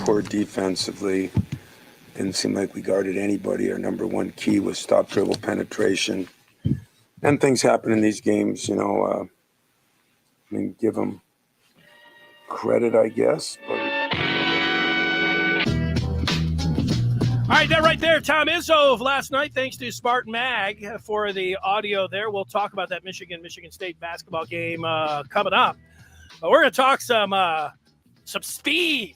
poor defensively. Didn't seem like we guarded anybody. Our number one key was stop dribble penetration. And things happen in these games, you know. I mean, give them credit, I guess. But... All right, that right there, Tom Izzo of last night. Thanks to Spartan Mag for the audio there. We'll talk about that Michigan State basketball game coming up. But we're going to talk some speed.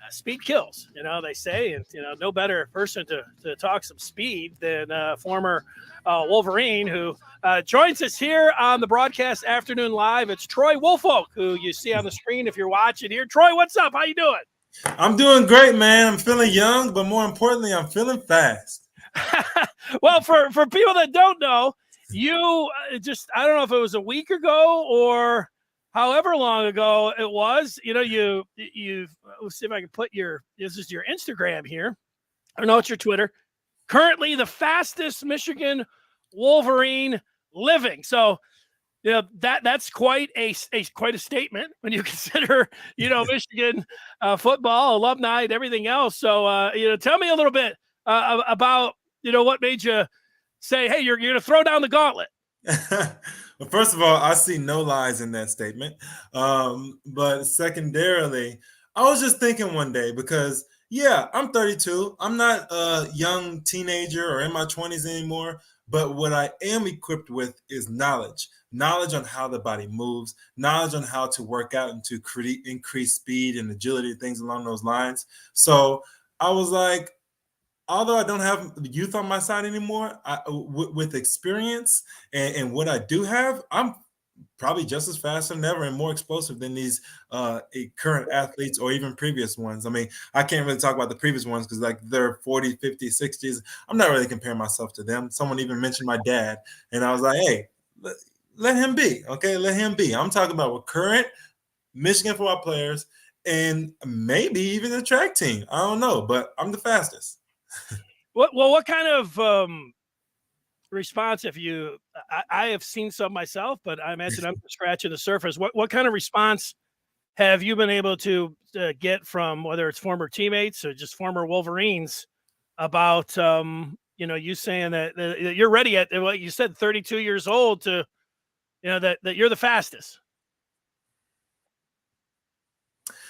Speed kills, you know, they say, and, you know, no better person to talk some speed than former Wolverine, who joins us here on the broadcast afternoon live. It's Troy Woolfolk, who you see on the screen if you're watching here. Troy, what's up? How you doing? I'm doing great, man. I'm feeling young, but more importantly, I'm feeling fast. Well, for people that don't know, you I don't know if it was a week ago or however long ago it was, you know, you let's see if I can put this is your Instagram here. I don't know, it's your Twitter. Currently the fastest Michigan Wolverine living. So, you know, that's quite a statement when you consider, you know, Michigan football, alumni, and everything else. So, you know, tell me a little bit about, you know, what made you say, hey, you're going to throw down the gauntlet. Well, first of all, I see no lies in that statement. But secondarily, I was just thinking one day because, yeah, I'm 32. I'm not a young teenager or in my 20s anymore. But what I am equipped with is knowledge on how the body moves, knowledge on how to work out and to increase speed and agility, things along those lines. So I was like, although I don't have youth on my side anymore, with experience and what I do have, I'm probably just as fast as ever and more explosive than these current athletes or even previous ones. I mean, I can't really talk about the previous ones because like they're 40, 50, 60s. I'm not really comparing myself to them. Someone even mentioned my dad, and I was like, hey, let him be, okay? Let him be. I'm talking about with current Michigan football players and maybe even the track team. I don't know, but I'm the fastest. What kind of response have you? I have seen some myself, but I imagine I'm scratching the surface. What kind of response have you been able to get from whether it's former teammates or just former Wolverines about you know, you saying that you're ready at what you said, 32 years old, to, you know, that you're the fastest?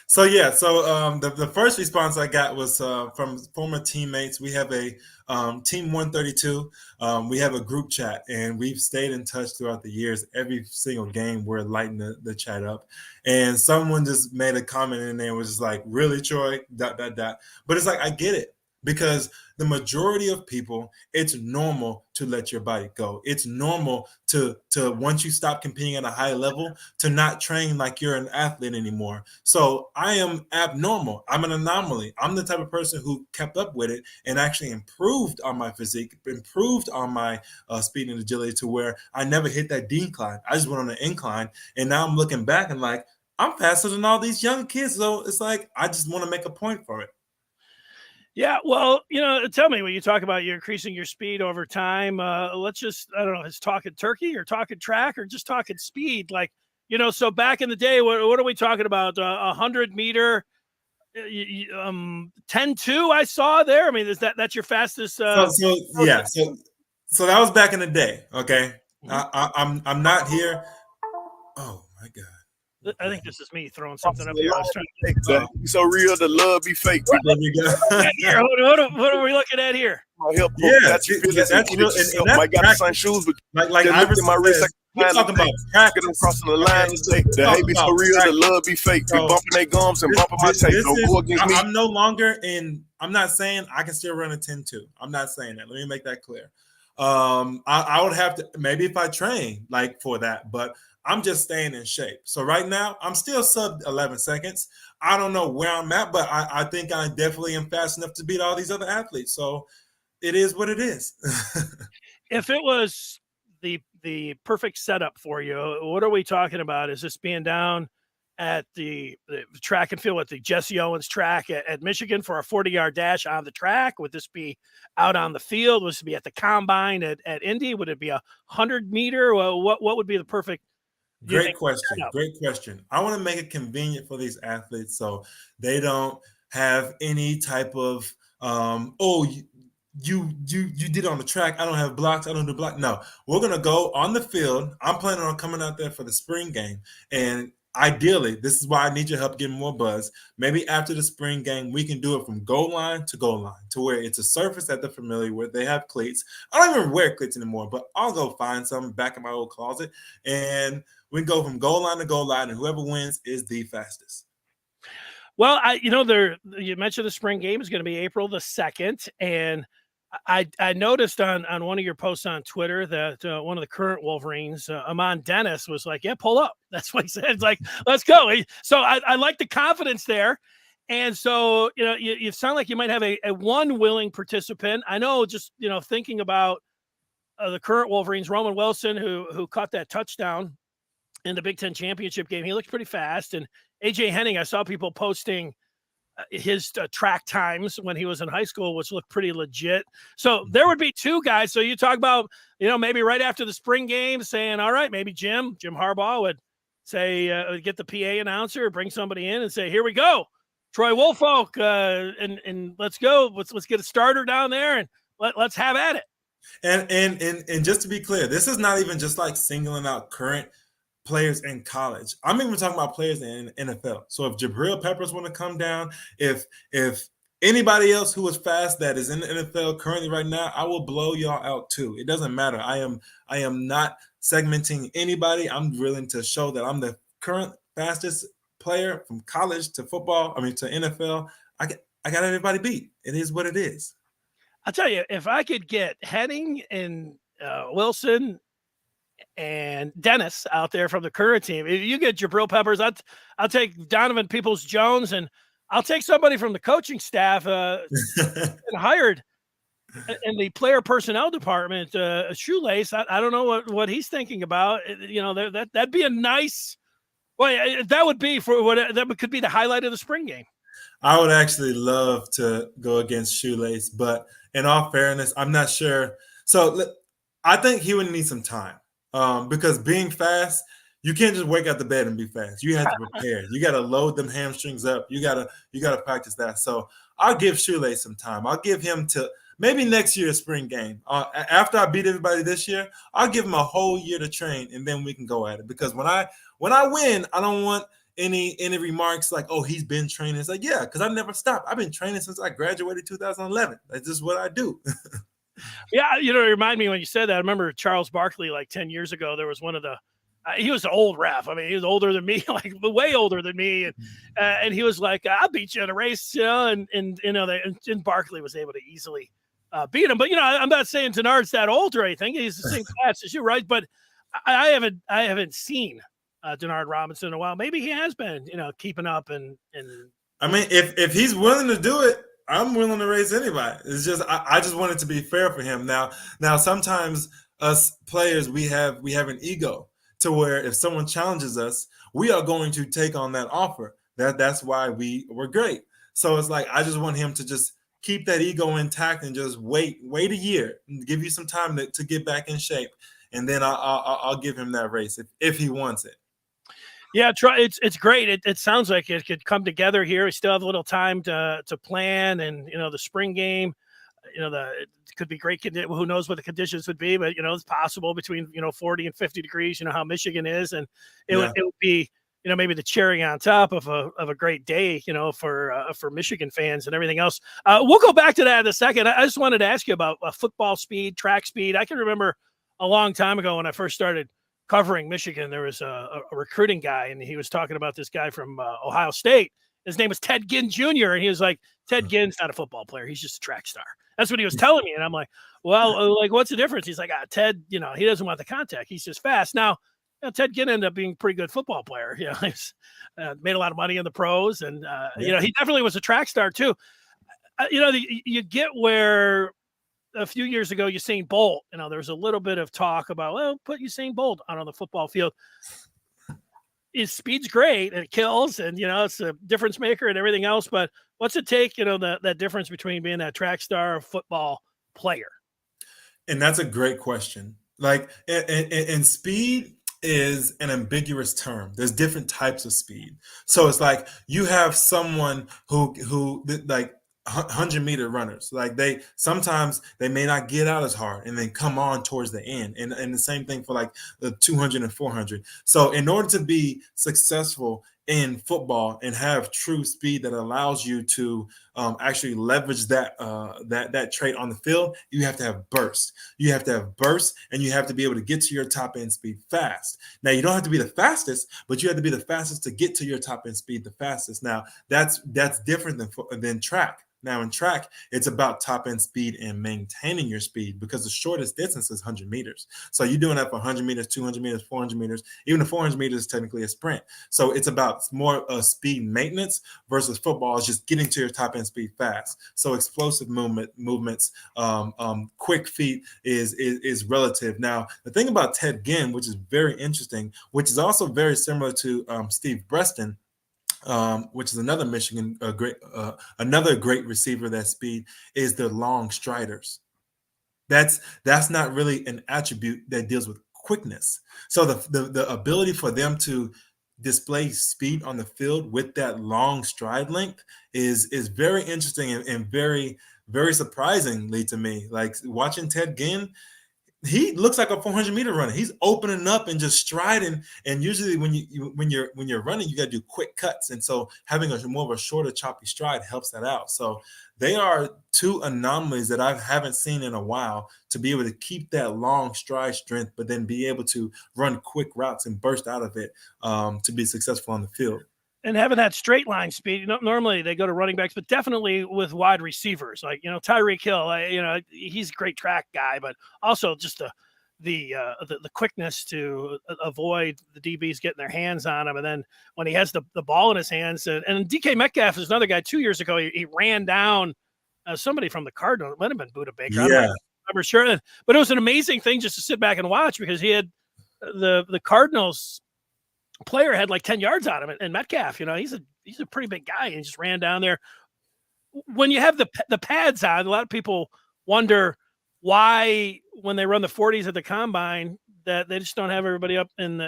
So the first response I got was from former teammates. We have a Team 132. We have a group chat, and we've stayed in touch throughout the years. Every single game, we're lighting the chat up. And someone just made a comment in there and was just like, "Really, Troy?" ... But it's like, I get it. Because the majority of people, it's normal to let your body go. It's normal to once you stop competing at a high level, to not train like you're an athlete anymore. So I am abnormal. I'm an anomaly. I'm the type of person who kept up with it and actually improved on my physique, improved on my speed and agility to where I never hit that decline. I just went on an incline. And now I'm looking back and like, I'm faster than all these young kids. So it's like, I just want to make a point for it. Yeah, well, you know, tell me, when you talk about you're increasing your speed over time, let's just, I don't know, it's talking turkey or talking track or just talking speed. Like, you know, so back in the day, what are we talking about? 100-meter, 10-2 I saw there. I mean, that's your fastest? So that was back in the day, okay? Mm-hmm. I'm not here. Oh, my God. I think this is me throwing something up here. Exactly. So real, the love be fake. What are we looking at here? Help that's real. And I got the same shoes, but like I was my wrist. We're talking about practice. Them crossing the line today. The hate be so real, the love be fake. Be bumping their gums and bumping my tape. Don't go against me. I'm no longer in. I'm not saying I can still run a 10-2. I'm not saying that. Let me make that clear. I would have to, maybe if I train like for that, but I'm just staying in shape. So right now, I'm still sub 11 seconds. I don't know where I'm at, but I think I definitely am fast enough to beat all these other athletes. So it is what it is. If it was the perfect setup for you, what are we talking about? Is this being down at the track and field at the Jesse Owens track at Michigan for a 40-yard dash on the track? Would this be out on the field? Would this be at the combine at Indy? Would it be 100-meter? Well, what would be the perfect? Great question. I want to make it convenient for these athletes so they don't have any type of you did it on the track. I don't have blocks. I don't do block. No, we're gonna go on the field. I'm planning on coming out there for the spring game, and ideally, this is why I need your help getting more buzz. Maybe after the spring game, we can do it from goal line to where it's a surface that they're familiar with. They have cleats. I don't even wear cleats anymore, but I'll go find some back in my old closet, and we can go from goal line to goal line, and whoever wins is the fastest. Well, you mentioned the spring game is going to be April the 2nd, and I noticed on one of your posts on Twitter that one of the current Wolverines, Amon Dennis, was like, "Yeah, pull up." That's what he said. It's like, "Let's go." So I like the confidence there, and so you sound like you might have a one willing participant. I know, just thinking about the current Wolverines, Roman Wilson, who caught that touchdown in the Big Ten championship game. He looks pretty fast, and AJ Henning, I saw people posting his track times when he was in high school, which looked pretty legit. So there would be two guys. So you talk about, maybe right after the spring game saying, all right, maybe Jim Harbaugh would say, get the PA announcer, bring somebody in and say, here we go, Troy Woolfolk, and let's go. Let's get a starter down there and let's have at it. And just to be clear, this is not even just like singling out current players in college. I'm even talking about players in the NFL. So if Jabril Peppers want to come down, if anybody else who is fast that is in the NFL currently right now, I will blow y'all out too. It doesn't matter. I am not segmenting anybody. I'm willing to show that I'm the current fastest player from college to football. To NFL. I got everybody beat. It is what it is. I'll tell you, if I could get Henning and Wilson and Dennis out there from the current team, if you get Jabril Peppers, I'll take Donovan Peoples-Jones, and I'll take somebody from the coaching staff and hired in the player personnel department, Shoelace. I don't know what he's thinking about. That'd be a nice. Well, that would be that could be the highlight of the spring game. I would actually love to go against Shoelace, but in all fairness, I'm not sure. So I think he would need some time. Because being fast, you can't just wake out the bed and be fast. You have to prepare. You got to load them hamstrings up. You got to practice that. So I'll give Shoelace some time. I'll give him to maybe next year's spring game. After I beat everybody this year, I'll give him a whole year to train, and then we can go at it. Because when I win, I don't want any remarks like, "Oh, he's been training." It's like, yeah, because I never stopped. I've been training since I graduated 2011. That's just what I do. Yeah, it reminded me when you said that. I remember Charles Barkley, like 10 years ago, there was one of the he was an old ref. He was older than me, like way older than me. And he was like, "I'll beat you in a race," and Barkley was able to easily beat him. But, I'm not saying Denard's that old or anything. He's the same class as you, right? But I haven't seen Denard Robinson in a while. Maybe he has been, keeping up and if he's willing to do it, I'm willing to race anybody. It's just I just want it to be fair for him. Now sometimes us players we have an ego to where if someone challenges us, we are going to take on that offer. That's why we're great. So it's like I just want him to just keep that ego intact and just wait a year and give you some time to get back in shape, and then I'll give him that race if he wants it. Yeah, it's great. It sounds like it could come together here. We still have a little time to plan, and the spring game. It could be great. Who knows what the conditions would be, but it's possible between 40 and 50 degrees. How Michigan is, and it would be maybe the cherry on top of a great day. For Michigan fans and everything else. We'll go back to that in a second. I just wanted to ask you about football speed, track speed. I can remember a long time ago when I first started covering Michigan, there was a recruiting guy, and he was talking about this guy from Ohio State. His name was Ted Ginn Jr., and he was like, "Ted Ginn's not a football player. He's just a track star." That's what he was telling me. And I'm like, well, what's the difference? He's like, Ted, he doesn't want the contact. He's just fast. Now, Ted Ginn ended up being a pretty good football player. He's made a lot of money in the pros, and he definitely was a track star too. You get where a few years ago, Usain Bolt, there was a little bit of talk about, put Usain Bolt out on the football field. His speed's great and it kills, and it's a difference maker and everything else. But what's it take, that difference between being that track star or football player? And that's a great question. Like, in speed, is an ambiguous term. There's different types of speed. So it's like you have someone who like 100-meter runners, like they sometimes they may not get out as hard and then come on towards the end, and the same thing for like the 200 and 400. So in order to be successful in football and have true speed that allows you to actually leverage that trait on the field, you have to have burst. You have to have burst, and you have to be able to get to your top end speed fast. Now, you don't have to be the fastest, but you have to be the fastest to get to your top end speed the fastest. Now, that's different than track. Now, in track, it's about top end speed and maintaining your speed, because the shortest distance is 100 meters. So you're doing that for 100 meters, 200 meters, 400 meters. Even the 400 meters is technically a sprint. So it's about more speed maintenance versus football is just getting to your top end speed fast. So explosive movements, quick feet is relative. Now, the thing about Ted Ginn, which is very interesting, which is also very similar to Steve Breaston, which is another Michigan another great receiver that speed, is the long striders. That's not really an attribute that deals with quickness. So the ability for them to display speed on the field with that long stride length is very interesting and very, very surprisingly to me. Like watching Ted Ginn, he looks like a 400-meter runner. He's opening up and just striding. And usually when you're running, you got to do quick cuts. And so having a more of a shorter, choppy stride helps that out. So they are two anomalies that I haven't seen in a while, to be able to keep that long stride strength, but then be able to run quick routes and burst out of it to be successful on the field. And having that straight line speed, normally they go to running backs, but definitely with wide receivers, like, Tyreek Hill, he's a great track guy, but also just the quickness to avoid the DBs getting their hands on him. And then when he has the ball in his hands, and DK Metcalf is another guy 2 years ago, he ran down somebody from the Cardinals. It might have been Buda Baker. Yeah. I'm sure. But it was an amazing thing just to sit back and watch, because he had the Cardinals player had like 10 yards on him, and Metcalf, he's a pretty big guy, and he just ran down there. When you have the pads on, a lot of people wonder why when they run the 40s at the combine that they just don't have everybody up in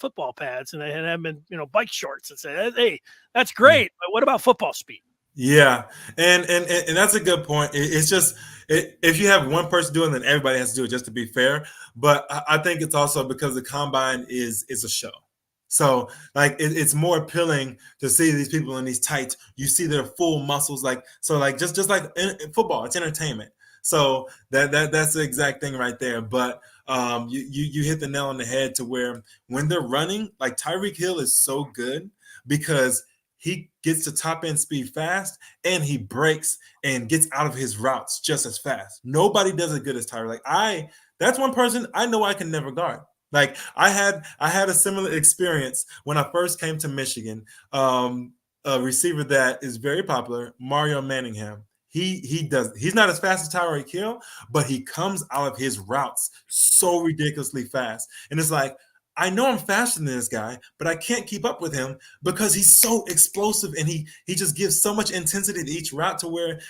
football pads, and they have been bike shorts, and say, hey, that's great, but what about football speed? Yeah, and that's a good point. It's just if you have one person doing it, then everybody has to do it, just to be fair. But I think it's also because the combine is a show. So like it's more appealing to see these people in these tights. You see their full muscles, just like in football, it's entertainment. So that's the exact thing right there. But you hit the nail on the head, to where when they're running, like Tyreek Hill is so good because he gets to top end speed fast, and he breaks and gets out of his routes just as fast. Nobody does it good as Tyreek. Like that's one person I know I can never guard. Like I had a similar experience when I first came to Michigan. A receiver that is very popular, Mario Manningham. He's not as fast as Tyreek Hill, but he comes out of his routes so ridiculously fast. And it's like, I know I'm faster than this guy, but I can't keep up with him because he's so explosive, and he just gives so much intensity to each route, to where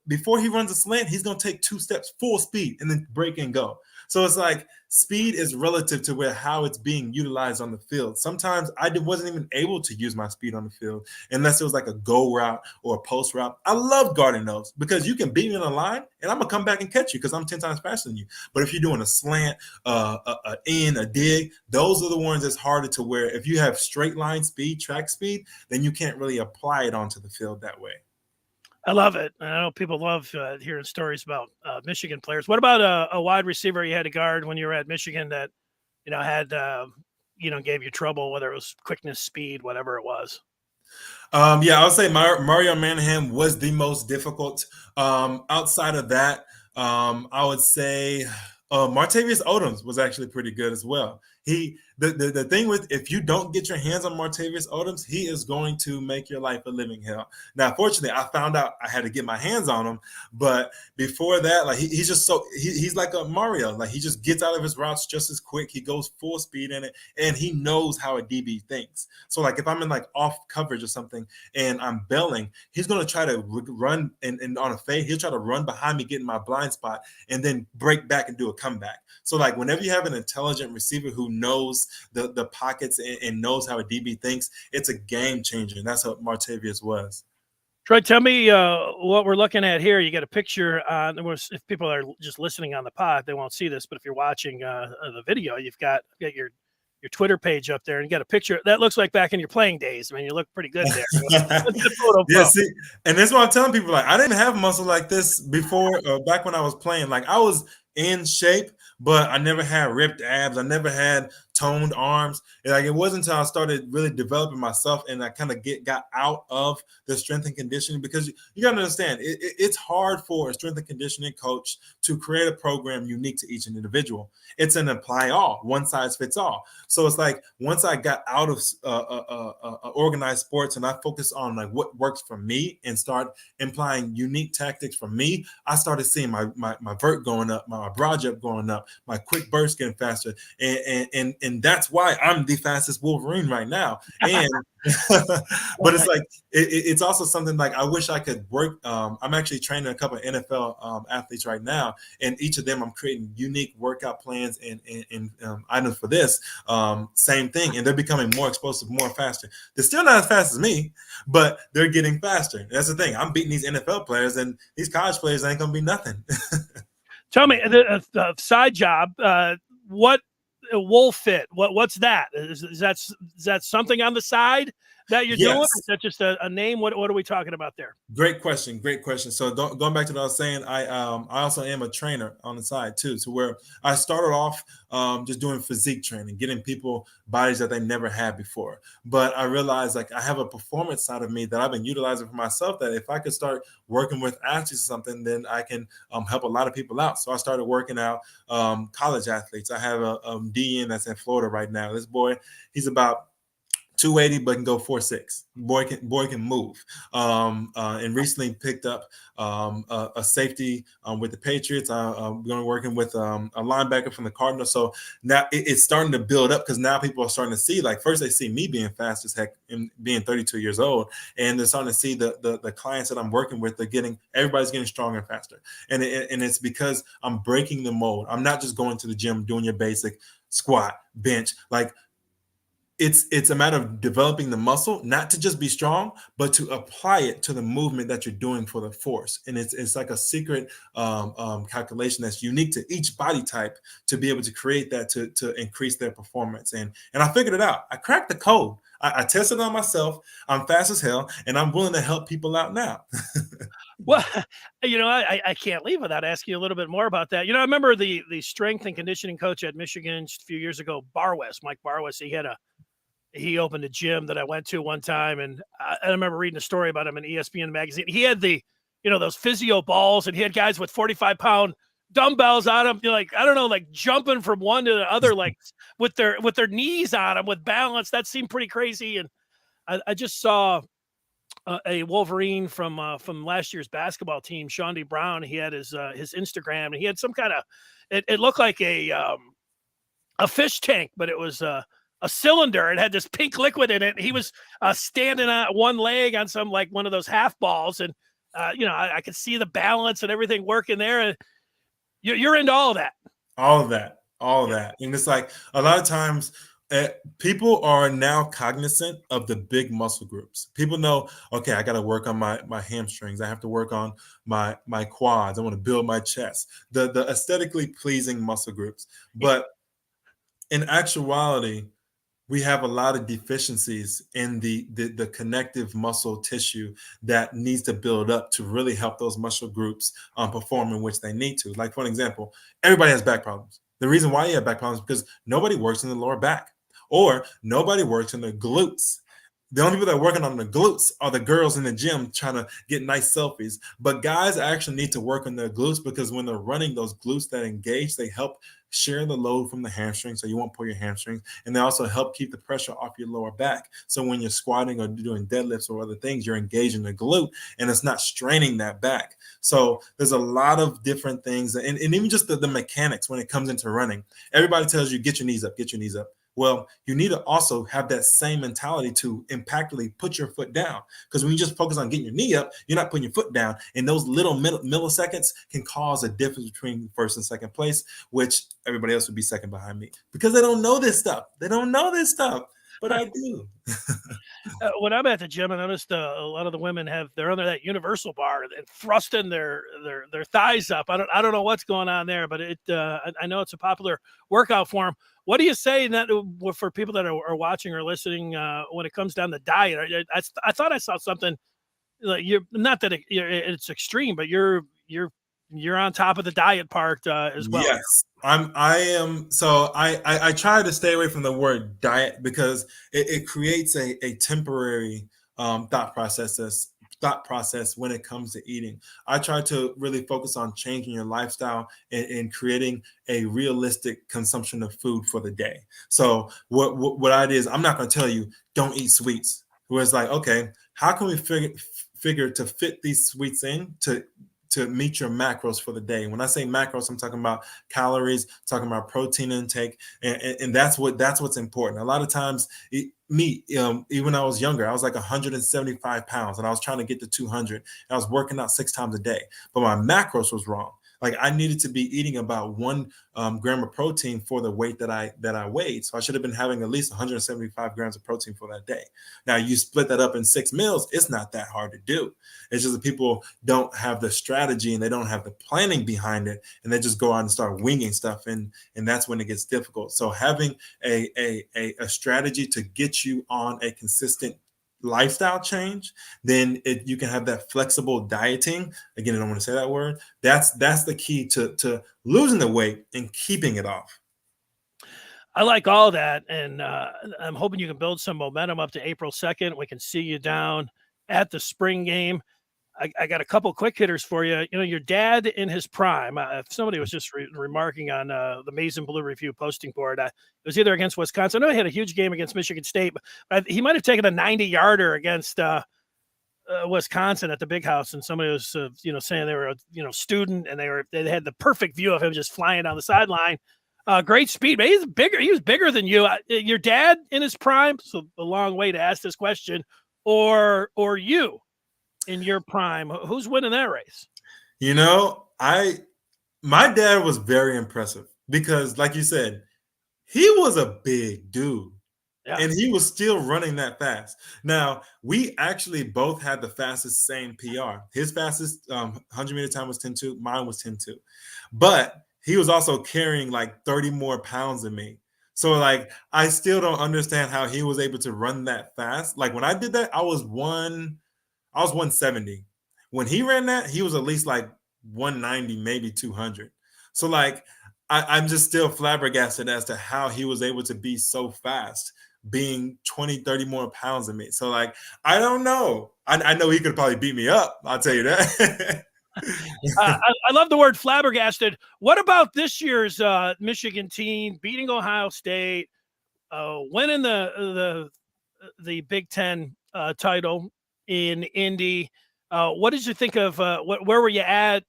before he runs a slant, he's going to take 2 steps full speed and then break and go. So it's like speed is relative to how it's being utilized on the field. Sometimes I wasn't even able to use my speed on the field unless it was like a go route or a post route. I love guarding those, because you can beat me on the line and I'm going to come back and catch you because I'm 10 times faster than you. But if you're doing a slant, a dig, those are the ones that's harder, to where if you have straight line speed, track speed, then you can't really apply it onto the field that way. I love it. I know people love hearing stories about Michigan players. What about a wide receiver you had to guard when you were at Michigan that, had, gave you trouble, whether it was quickness, speed, whatever it was? Yeah, I would say Mario Manningham was the most difficult. Outside of that, I would say Martavius Odoms was actually pretty good as well. The thing with, if you don't get your hands on Martavius Odoms, he is going to make your life a living hell. Now, fortunately, I found out I had to get my hands on him, but before that, like he's just he's like a Mario. Like he just gets out of his routes just as quick. He goes full speed in it, and he knows how a DB thinks. So like if I'm in like off coverage or something and I'm bailing, he's going to try to run and on a fade, he'll try to run behind me, get in my blind spot, and then break back and do a comeback. So like whenever you have an intelligent receiver who knows the pockets and knows how a DB thinks, it's a game changer. And that's what Martavius was. Troy, tell me what we're looking at here. You got a picture on. If people are just listening on the pod, they won't see this, but if you're watching the video, you've got your Twitter page up there, and you got a picture that looks like back in your playing days. I mean, you look pretty good there. Yeah, see, and that's why I'm telling people, like, I didn't have muscle like this before, back when I was playing. Like, I was in shape, but I never had ripped abs. I never had toned arms. And like, it wasn't until I started really developing myself and I kind of got out of the strength and conditioning, because you got to understand, it's hard for a strength and conditioning coach to create a program unique to each individual. It's an apply all, one size fits all. So it's like, once I got out of organized sports and I focused on like what works for me and start implying unique tactics for me, I started seeing my vert going up, my broad jump going up, my quick burst getting faster, and that's why I'm the fastest Wolverine right now. And but it's like it's also something like I wish I could work. I'm actually training a couple of NFL athletes right now, and each of them I'm creating unique workout plans and items for this. Same thing, and they're becoming more explosive, more faster. They're still not as fast as me, but they're getting faster. That's the thing. I'm beating these NFL players, and these college players ain't gonna be nothing. Tell me the side job. What Wolf Fit? What's that? Is that something on the side that you're doing? Or is that just a name? What are we talking about there? Great question. So going back to what I was saying, I also am a trainer on the side too. So where I started off just doing physique training, getting people bodies that they never had before. But I realized like I have a performance side of me that I've been utilizing for myself, that if I could start working with athletes or something, then I can help a lot of people out. So I started working out college athletes. I have a DN that's in Florida right now. This boy, he's about 280, but can go 4'6". Boy can move. And recently picked up a safety with the Patriots. I'm going to working with a linebacker from the Cardinals. So now it's starting to build up, because now people are starting to see, like, first they see me being fast as heck and being 32 years old, and they're starting to see the clients that I'm working with. Everybody's getting stronger and faster, and it's because I'm breaking the mold. I'm not just going to the gym doing your basic squat, bench, like. It's a matter of developing the muscle, not to just be strong, but to apply it to the movement that you're doing for the force. And it's like a secret calculation that's unique to each body type to be able to create that to increase their performance. And I figured it out. I cracked the code. I tested it on myself. I'm fast as hell, and I'm willing to help people out now. Well, I can't leave without asking you a little bit more about that. I remember the strength and conditioning coach at Michigan a few years ago, Mike Barwes. He opened a gym that I went to one time, and I remember reading a story about him in ESPN magazine. He had those physio balls, and he had guys with 45-pound dumbbells on them, like jumping from one to the other, like with their knees on them with balance. That seemed pretty crazy. And I just saw a Wolverine from last year's basketball team, Sean D. Brown. He had his Instagram, and he had some kind of it looked like a fish tank, but it was a cylinder. It had this pink liquid in it. He was standing on one leg on some, like, one of those half balls. And, I could see the balance and everything working there. And you're into all of that. All of that. And it's like a lot of times people are now cognizant of the big muscle groups. People know, okay, I got to work on my hamstrings. I have to work on my quads. I want to build my chest, the aesthetically pleasing muscle groups. But in actuality, we have a lot of deficiencies in the connective muscle tissue that needs to build up to really help those muscle groups perform in which they need to. Like, for an example, everybody has back problems. The reason why you have back problems is because nobody works in the lower back, or nobody works in the glutes. The only people that are working on the glutes are the girls in the gym trying to get nice selfies. But guys actually need to work on their glutes, because when they're running, those glutes that engage, they help share the load from the hamstring, so you won't pull your hamstrings. And they also help keep the pressure off your lower back. So when you're squatting or doing deadlifts or other things, you're engaging the glute, and it's not straining that back. So there's a lot of different things. And even just the mechanics when it comes into running. Everybody tells you, get your knees up, get your knees up. Well, you need to also have that same mentality to impactfully put your foot down. Because when you just focus on getting your knee up, you're not putting your foot down. And those little milliseconds can cause a difference between first and second place, which everybody else would be second behind me. Because they don't know this stuff. They don't know this stuff. But I do. When I'm at the gym, I noticed a lot of the women they're under that universal bar and thrusting their thighs up. I don't know what's going on there, but I know it's a popular workout form. What do you say that for people that are watching or listening when it comes down to diet? I thought I saw something like you're not that it's extreme, but you're on top of the diet part as well. Yes, I am. So I try to stay away from the word diet because it creates a temporary thought process when it comes to eating. I try to really focus on changing your lifestyle and creating a realistic consumption of food for the day. So what I did is I'm not going to tell you don't eat sweets. Where it's like, okay, how can we figure to fit these sweets in to meet your macros for the day? When I say macros, I'm talking about calories, talking about protein intake, and that's what's important. A lot of times, even when I was younger, I was like 175 pounds, and I was trying to get to 200. And I was working out 6 times a day, but my macros was wrong. Like I needed to be eating about 1 gram of protein for the weight that I weighed. So I should have been having at least 175 grams of protein for that day. Now you split that up in 6 meals. It's not that hard to do. It's just that people don't have the strategy and they don't have the planning behind it, and they just go out and start winging stuff, and that's when it gets difficult. So having a strategy to get you on a consistent lifestyle change, then you can have that flexible dieting. Again, I don't want to say that word. That's the key to losing the weight and keeping it off. I like all that, and I'm hoping you can build some momentum up to April 2nd. We can see you down at the spring game. I got a couple quick hitters for you. You know, your dad in his prime. If somebody was just remarking on the Maize and Blue Review posting board, it was either against Wisconsin. I know he had a huge game against Michigan State, but he might have taken a 90-yarder against Wisconsin at the Big House, and somebody was saying they were a student, and they had the perfect view of him just flying down the sideline. Great speed, but he's bigger. He was bigger than you. Your dad in his prime. So a long way to ask this question, or you in your prime. Who's winning that race? You know, my dad was very impressive because, like you said, he was a big dude. Yeah. And he was still running that fast. Now, we actually both had the fastest same PR. His fastest 100-meter time was 10.2. Mine was 10.2. But he was also carrying like 30 more pounds than me. So, like, I still don't understand how he was able to run that fast. Like, when I did that, I was 170. When he ran that, he was at least like 190, maybe 200. So, like, I'm just still flabbergasted as to how he was able to be so fast, being 20, 30 more pounds than me. So, like, I don't know. I know he could probably beat me up. I'll tell you that. I love the word flabbergasted. What about this year's Michigan team beating Ohio State, winning the Big Ten title in Indy? What did you think of? Where were you at?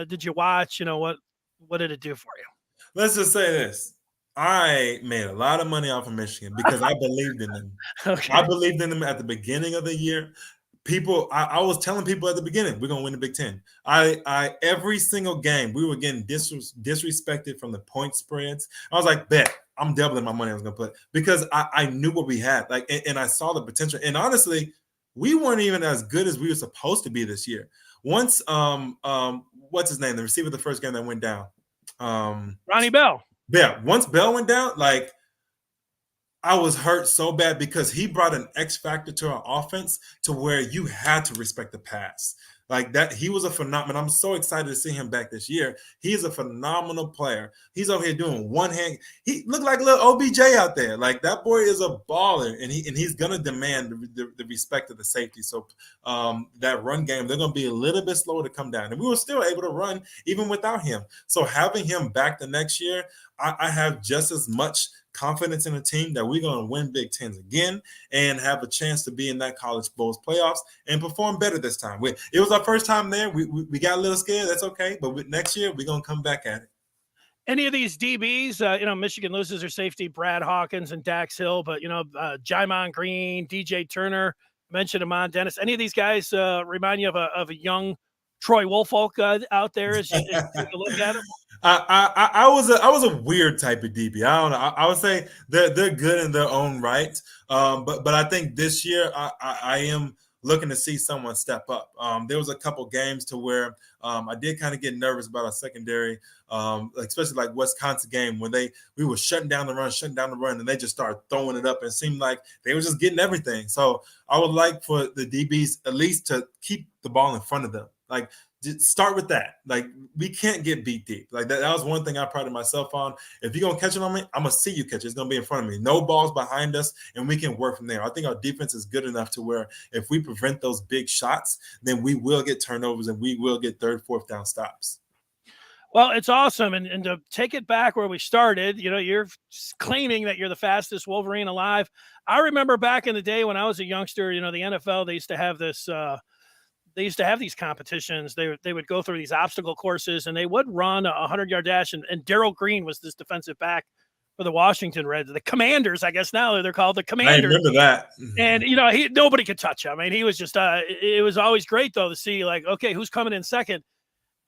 Did you watch? What did it do for you? Let's just say this. I made a lot of money off of Michigan because I believed in them. Okay. I believed in them at the beginning of the year. I was telling people at the beginning, we're gonna win the Big Ten. Every single game we were getting disrespected from the point spreads. I was like, bet I'm doubling my money I was gonna put because I knew what we had, like, and I saw the potential. And honestly, we weren't even as good as we were supposed to be this year. Once what's his name? The receiver the first game that went down. Ronnie Bell. Yeah, once Bell went down, like, I was hurt so bad because he brought an X factor to our offense to where you had to respect the pass. Like that, he was a phenomenal. I'm so excited to see him back this year. He's a phenomenal player. He's over here doing one hand. He looked like a little OBJ out there. Like that boy is a baller, and he's gonna demand the respect of the safety. So that run game, they're gonna be a little bit slower to come down, and we were still able to run even without him. So having him back the next year, I have just as much confidence in the team that we're going to win Big Tens again and have a chance to be in that College Bowls playoffs and perform better this time. It was our first time there. We got a little scared. That's okay. But next year, we're going to come back at it. Any of these DBs, Michigan loses their safety, Brad Hawkins and Dax Hill, but, Jymon Green, DJ Turner, mentioned Amon Dennis. Any of these guys remind you of a young Troy Woolfolk out there as you take a look at them? I was a weird type of DB. I don't know. I would say they're good in their own right. But I think this year I am looking to see someone step up. There was a couple games to where I did kind of get nervous about our secondary, especially like Wisconsin game when we were shutting down the run, and they just started throwing it up, and it seemed like they were just getting everything. So I would like for the DBs at least to keep the ball in front of them. Like, just start with that. Like, we can't get beat deep. Like that was one thing I prided myself on. If you're gonna catch it on me, I'm gonna see you catch it. It's gonna be in front of me. No balls behind us, and we can work from there. I think our defense is good enough to where if we prevent those big shots, then we will get turnovers and we will get third, fourth down stops. Well, it's awesome. And to take it back where we started, you're claiming that you're the fastest Wolverine alive. I remember back in the day when I was a youngster, the NFL, they used to have this they used to have these competitions. They would go through these obstacle courses, and they would run a 100-yard dash. And Darrell Green was this defensive back for the Washington Reds, the Commanders, I guess now they're called the Commanders. I remember that. And, nobody could touch him. I mean, he was just it was always great, though, to see, like, okay, who's coming in second?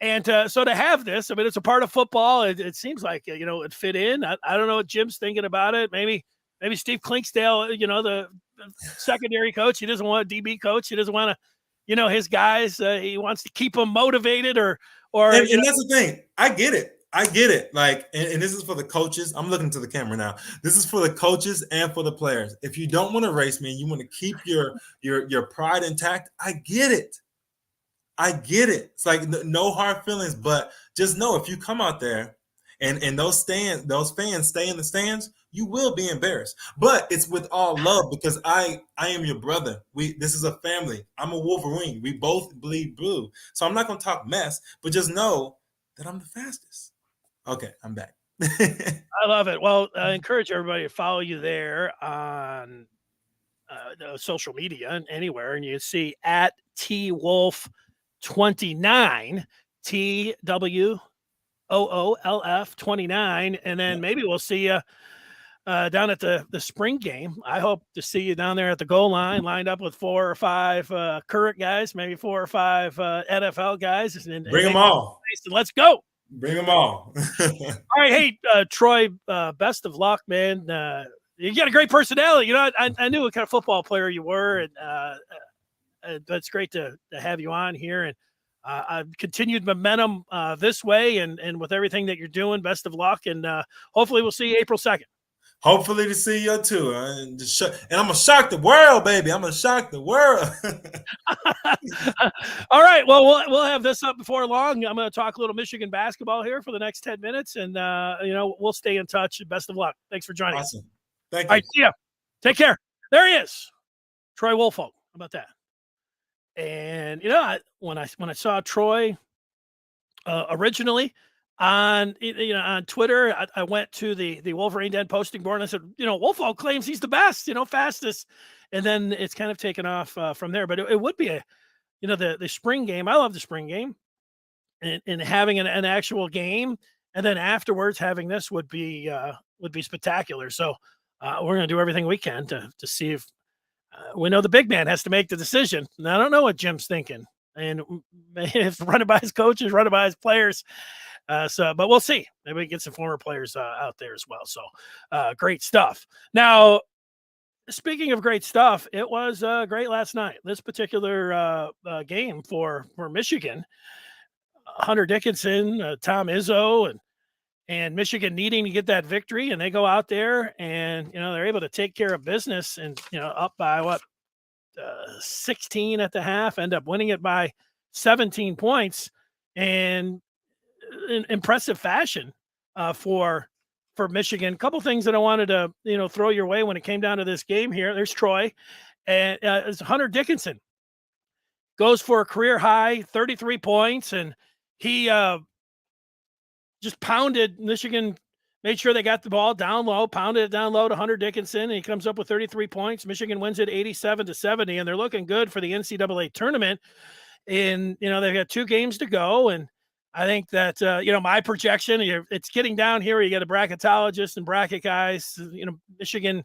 And so to have this, I mean, it's a part of football. It seems like, it fit in. I don't know what Jim's thinking about it. Maybe Steve Klinksdale, the secondary coach, he doesn't want a DB coach. He doesn't want to, his guys, he wants to keep them motivated or that's the thing. I get it. Like, and this is for the coaches. I'm looking to the camera now. This is for the coaches and for the players. If you don't want to race me and you want to keep your pride intact, I get it. It's like no hard feelings, but just know if you come out there and those fans stay in the stands, you will be embarrassed. But it's with all love because I am your brother. This is a family. I'm a Wolverine. We both bleed blue. So I'm not going to talk mess, but just know that I'm the fastest. Okay, I'm back. I love it. Well, I encourage everybody to follow you there on social media and anywhere, and you see at TWolf29, TWOOLF 29, and then maybe we'll see you down at the spring game. I hope to see you down there at the goal line, lined up with 4 or 5 current guys, maybe 4 or 5 NFL guys. Bring them all. Let's go. Bring them all. All right. Hey, Troy, best of luck, man. You got a great personality. I knew what kind of football player you were, and it's great to have you on here. And I've continued momentum this way and with everything that you're doing. Best of luck. And hopefully we'll see you April 2nd. Hopefully to see you too. And I'm going to shock the world, baby. I'm going to shock the world. All right. Well, we'll have this up before long. I'm going to talk a little Michigan basketball here for the next 10 minutes. And, we'll stay in touch. Best of luck. Thanks for joining us. Thank you. All right. See ya. Take care. There he is. Troy Woolfolk. How about that? And, when I saw Troy originally, on Twitter, I went to the Wolverine Den posting board and I said, Woolfolk claims he's the best, fastest. And then it's kind of taken off from there. But it would be the spring game. I love the spring game and having an actual game. And then afterwards having this would be spectacular. So we're going to do everything we can to see if we know the big man has to make the decision. And I don't know what Jim's thinking. And if run it by his coaches, run it by his players. But we'll see. Maybe we can get some former players out there as well. So great stuff. Now, speaking of great stuff, it was great last night. This particular game for Michigan, Hunter Dickinson, Tom Izzo, and Michigan needing to get that victory, and they go out there and they're able to take care of business and up by 16 at the half, end up winning it by 17 points, and in impressive fashion for Michigan. A couple things that I wanted to throw your way when it came down to this game here. There's Troy, and it's Hunter Dickinson goes for a career high 33 points, and he just pounded Michigan. Made sure they got the ball down low, pounded it down low to Hunter Dickinson, and he comes up with 33 points. Michigan wins it 87-70, and they're looking good for the NCAA tournament. And they've got 2 games to go, and I think that, my projection, it's getting down here. You got a bracketologist and bracket guys, Michigan,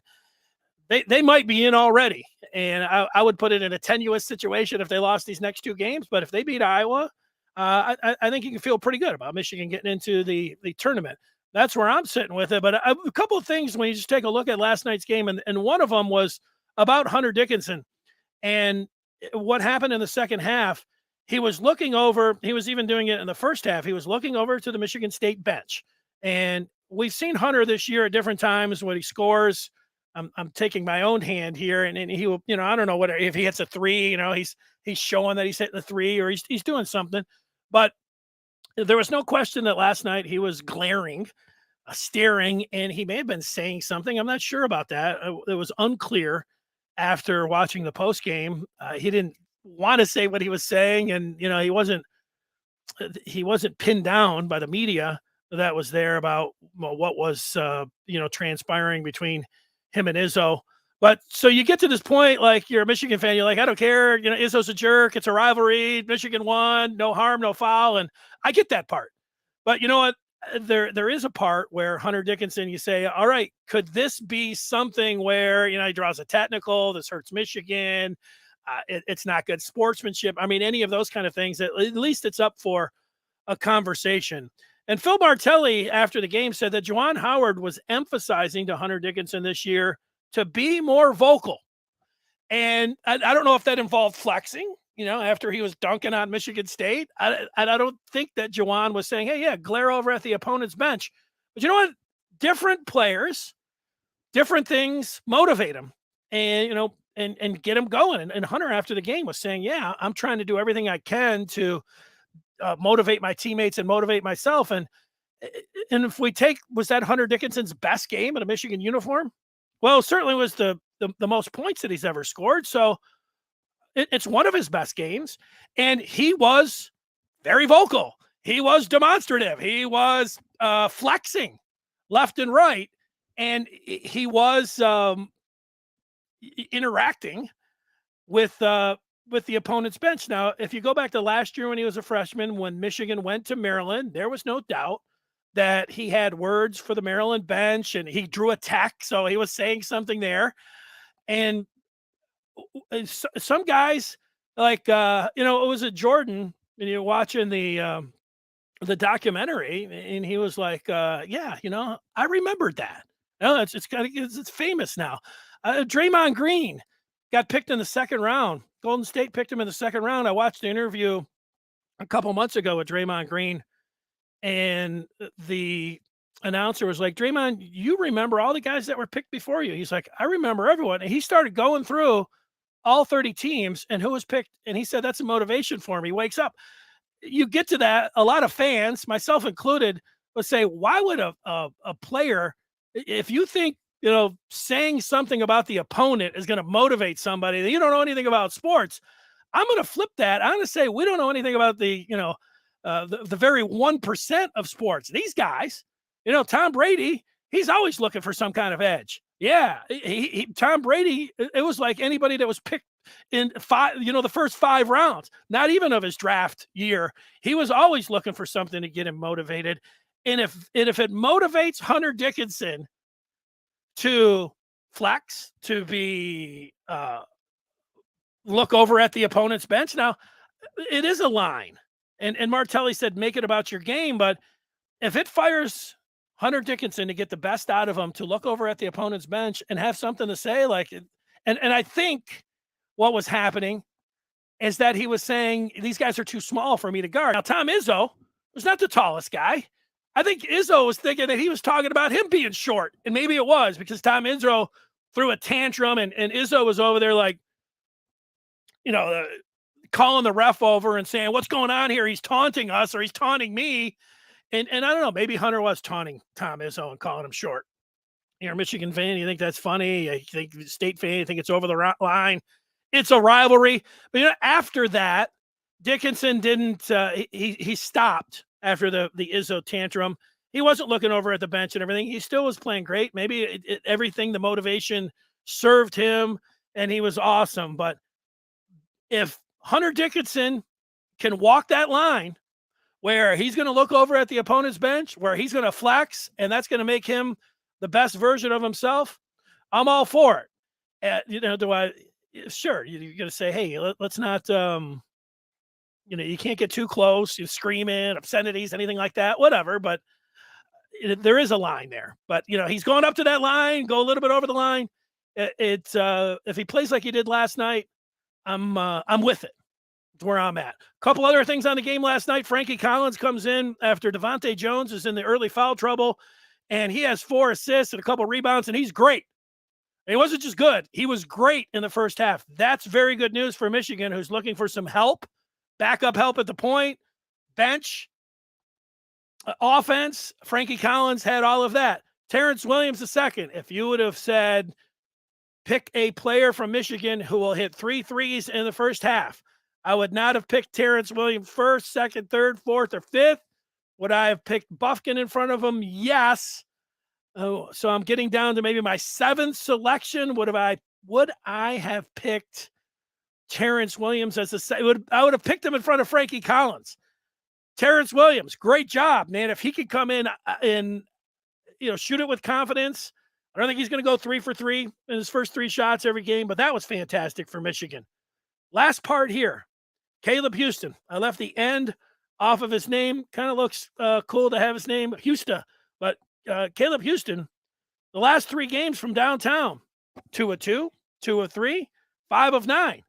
they might be in already. And I would put it in a tenuous situation if they lost these next 2 games. But if they beat Iowa, I think you can feel pretty good about Michigan getting into the tournament. That's where I'm sitting with it. But a couple of things when you just take a look at last night's game, and one of them was about Hunter Dickinson and what happened in the second half. He was looking over, he was even doing it in the first half. He was looking over to the Michigan State bench. And we've seen Hunter this year at different times when he scores. I'm taking my own hand here, and he will, I don't know if he hits a 3, he's showing that he's hitting the 3 or he's doing something. But there was no question that last night he was glaring, staring, and he may have been saying something. I'm not sure about that. It was unclear after watching the post game. He didn't want to say what he was saying, and he wasn't pinned down by the media that was there about what was transpiring between him and Izzo. But so you get to this point, like you're a Michigan fan, you're like, I don't care, Izzo's a jerk, it's a rivalry, Michigan won, no harm, no foul, and I get that part. But you know what? There is a part where Hunter Dickinson, you say, all right, could this be something where he draws a technical, this hurts Michigan, it's not good sportsmanship. I mean, any of those kind of things, at least it's up for a conversation. And Phil Martelli, after the game, said that Juwan Howard was emphasizing to Hunter Dickinson this year to be more vocal. And I don't know if that involved flexing, after he was dunking on Michigan State. I don't think that Juwan was saying, hey, yeah, glare over at the opponent's bench. But you know what? Different players, different things motivate them. And, and get him going. And Hunter, after the game, was saying, yeah, I'm trying to do everything I can to motivate my teammates and motivate myself. And if we was that Hunter Dickinson's best game in a Michigan uniform? Well, it certainly was the most points that he's ever scored. So it's one of his best games. And he was very vocal. He was demonstrative. He was flexing left and right. And he was interacting with the opponent's bench. Now, if you go back to last year when he was a freshman, when Michigan went to Maryland, there was no doubt that he had words for the Maryland bench and he drew a tech. So he was saying something there. And some guys like, it was a Jordan, and you're watching the documentary, and he was like, yeah, I remembered that. It's famous now. Draymond Green got picked in the second round. Golden State picked him in the second round. I watched the interview a couple months ago with Draymond Green, and the announcer was like, Draymond, you remember all the guys that were picked before you? He's like, I remember everyone. And he started going through all 30 teams and who was picked. And he said, that's a motivation for him. He wakes up. You get to that. A lot of fans, myself included, would say, why would a player, if you think, saying something about the opponent is going to motivate somebody that you don't know anything about sports, I'm going to flip that. I'm going to say, we don't know anything about the very 1% of sports. These guys, Tom Brady, he's always looking for some kind of edge. Yeah. Tom Brady, it was like anybody that was picked in the first 5 rounds, not even of his draft year. He was always looking for something to get him motivated. And if it motivates Hunter Dickinson to flex, to be look over at the opponent's bench. Now, it is a line. And Martelli said, make it about your game. But if it fires Hunter Dickinson to get the best out of him, to look over at the opponent's bench and have something to say, and I think what was happening is that he was saying, these guys are too small for me to guard. Now, Tom Izzo was not the tallest guy. I think Izzo was thinking that he was talking about him being short, and maybe it was because Tom Izzo threw a tantrum, and Izzo was over there like, calling the ref over and saying, what's going on here? He's taunting us, or he's taunting me. And I don't know, maybe Hunter was taunting Tom Izzo and calling him short. You're a Michigan fan, you think that's funny. You think State fan, you think it's over the line. It's a rivalry. But after that, Dickinson didn't, he stopped after the Izzo tantrum. He wasn't looking over at the bench and everything. He still was playing great. Maybe everything, the motivation served him, and he was awesome. But if Hunter Dickinson can walk that line where he's going to look over at the opponent's bench, where he's going to flex, and that's going to make him the best version of himself, I'm all for it. Sure, you're going to say, hey, let's not, you can't get too close, you screaming, obscenities, anything like that, whatever, but there is a line there. But, he's going up to that line, go a little bit over the line. If he plays like he did last night, I'm with it. That's where I'm at. A couple other things on the game last night. Frankie Collins comes in after Devontae Jones is in the early foul trouble, and he has 4 assists and a couple rebounds, and he's great. And he wasn't just good. He was great in the first half. That's very good news for Michigan, who's looking for some help, backup help at the point, bench, offense. Frankie Collins had all of that. Terrence Williams II. If you would have said, pick a player from Michigan who will hit 3 threes in the first half, I would not have picked Terrence Williams first, second, third, fourth, or fifth. Would I have picked Bufkin in front of him? Yes. Oh, so I'm getting down to maybe my 7th selection. Would I have picked Terrence Williams as I would have picked him in front of Frankie Collins. Terrence Williams, great job, man. If he could come in and shoot it with confidence. I don't think he's going to go 3 for 3 in his first 3 shots every game, but that was fantastic for Michigan. Last part here, Caleb Houston. I left the end off of his name. Kind of looks cool to have his name, Houston. But Caleb Houston, the last 3 games from downtown, 2 of 2, 2 of 3, 5 of 9.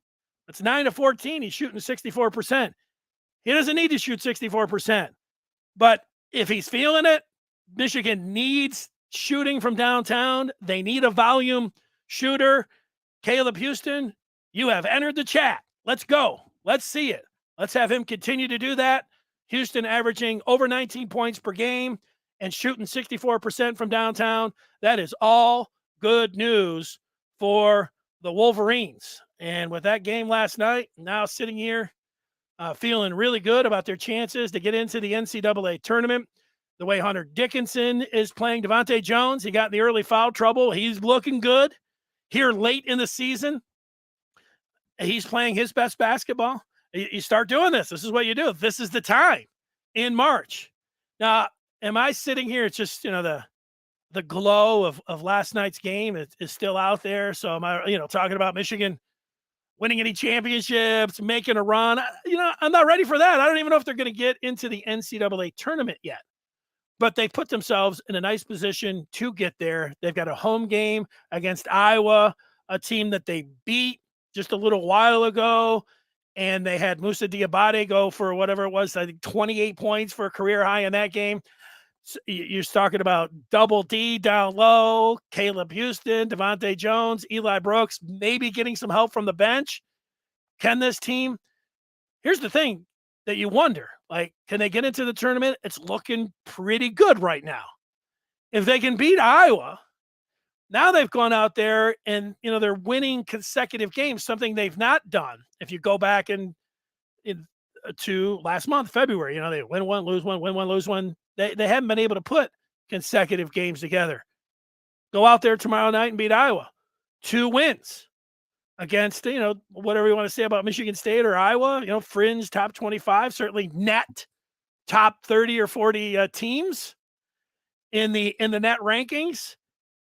That's 9 of 14. He's shooting 64%. He doesn't need to shoot 64%. But if he's feeling it, Michigan needs shooting from downtown. They need a volume shooter. Caleb Houston, you have entered the chat. Let's go. Let's see it. Let's have him continue to do that. Houston averaging over 19 points per game and shooting 64% from downtown. That is all good news for the Wolverines. And with that game last night, now sitting here feeling really good about their chances to get into the NCAA tournament. The way Hunter Dickinson is playing Devontae Jones, he got in the early foul trouble. He's looking good here late in the season. He's playing his best basketball. You start doing this. This is what you do. This is the time in March. Now, am I sitting here? It's just, the glow of last night's game is still out there. So am I, talking about Michigan winning any championships, making a run? I'm not ready for that. I don't even know if they're going to get into the NCAA tournament yet. But they put themselves in a nice position to get there. They've got a home game against Iowa, a team that they beat just a little while ago. And they had Moussa Diabate go for whatever it was, I think 28 points for a career high in that game. So you're talking about Double D down low, Caleb Houston, Devontae Jones, Eli Brooks, maybe getting some help from the bench. Can this team? Here's the thing that you wonder, can they get into the tournament? It's looking pretty good right now. If they can beat Iowa, now they've gone out there and, they're winning consecutive games, something they've not done. If you go back to last month, February, they win one, lose one, win one, lose one. They haven't been able to put consecutive games together. Go out there tomorrow night and beat Iowa. 2 wins against, whatever you want to say about Michigan State or Iowa, fringe top 25, certainly net top 30 or 40 teams in the net rankings.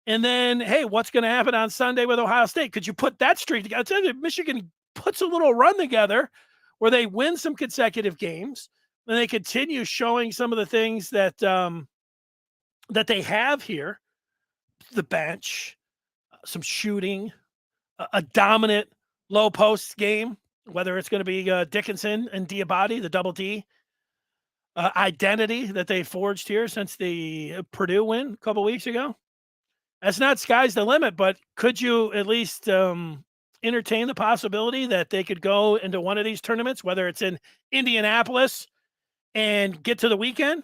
And then, hey, what's going to happen on Sunday with Ohio State? Could you put that streak together? I'll tell you, Michigan puts a little run together where they win some consecutive games and they continue showing some of the things that that they have here, the bench, some shooting, a dominant low post game, whether it's going to be Dickinson and Diabate, the Double D identity that they forged here since the Purdue win a couple weeks ago. That's not sky's the limit, but could you at least entertain the possibility that they could go into one of these tournaments, whether it's in Indianapolis and get to the weekend?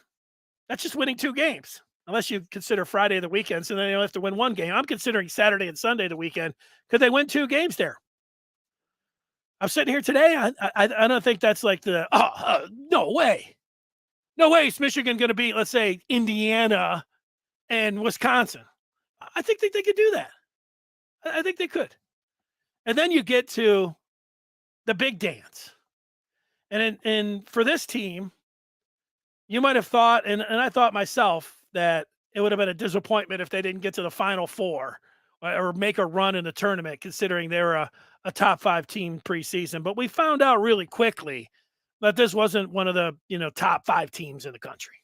That's just winning 2 games, unless you consider Friday the weekend. So then they'll have to win 1 game. I'm considering Saturday and Sunday the weekend. Could they win 2 games there? I'm sitting here today. I don't think that's like no way. No way is Michigan going to beat, let's say, Indiana and Wisconsin. I think they could do that. I think they could. And then you get to the big dance. And for this team, you might have thought, and I thought myself, that it would have been a disappointment if they didn't get to the Final Four or make a run in the tournament, considering they were a top 5 team preseason. But we found out really quickly that this wasn't one of the top 5 teams in the country.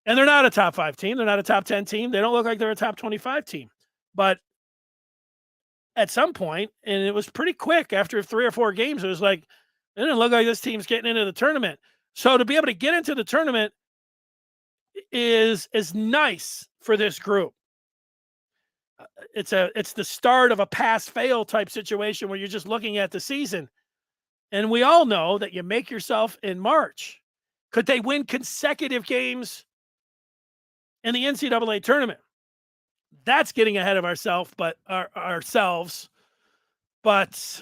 And they're not a top 5 team. They're not a top 10 team. They don't look like they're a top 25 team. But at some point, and it was pretty quick after 3 or 4 games, it was like, it didn't look like this team's getting into the tournament. So to be able to get into the tournament is nice for this group. It's the start of a pass-fail type situation where you're just looking at the season. And we all know that you make yourself in March. Could they win consecutive games in the NCAA tournament? That's getting ahead of ourselves, but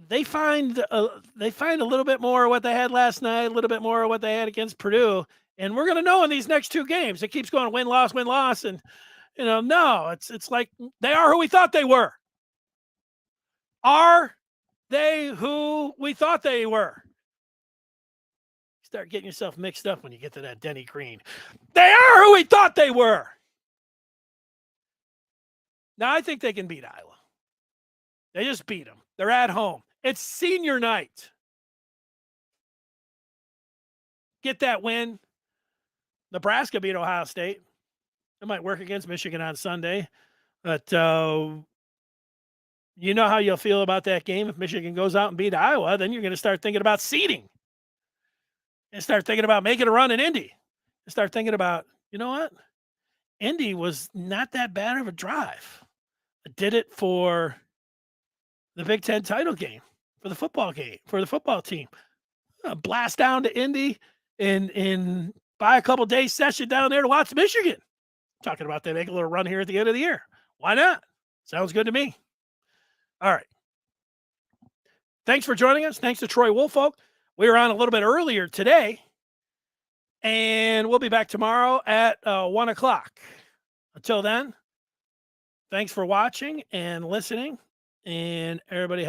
they find a little bit more of what they had last night, a little bit more of what they had against Purdue, and we're going to know in these next 2 games. It keeps going win loss, and no, it's like they are who we thought they were. Are they who we thought they were? Start getting yourself mixed up when you get to that Denny Green. They are who we thought they were. Now, I think they can beat Iowa. They just beat them. They're at home. It's senior night. Get that win. Nebraska beat Ohio State. It might work against Michigan on Sunday. But you know how you'll feel about that game. If Michigan goes out and beat Iowa, then you're going to start thinking about seeding. And start thinking about making a run in Indy. And start thinking about, you know what? Indy was not that bad of a drive. I did it for the Big Ten title game, for the football team. Blast down to Indy and buy a couple days session down there to watch Michigan. Talking about they make a little run here at the end of the year. Why not? Sounds good to me. All right. Thanks for joining us. Thanks to Troy Woolfolk. We were on a little bit earlier today, and we'll be back tomorrow at 1 o'clock. Until then, thanks for watching and listening, and everybody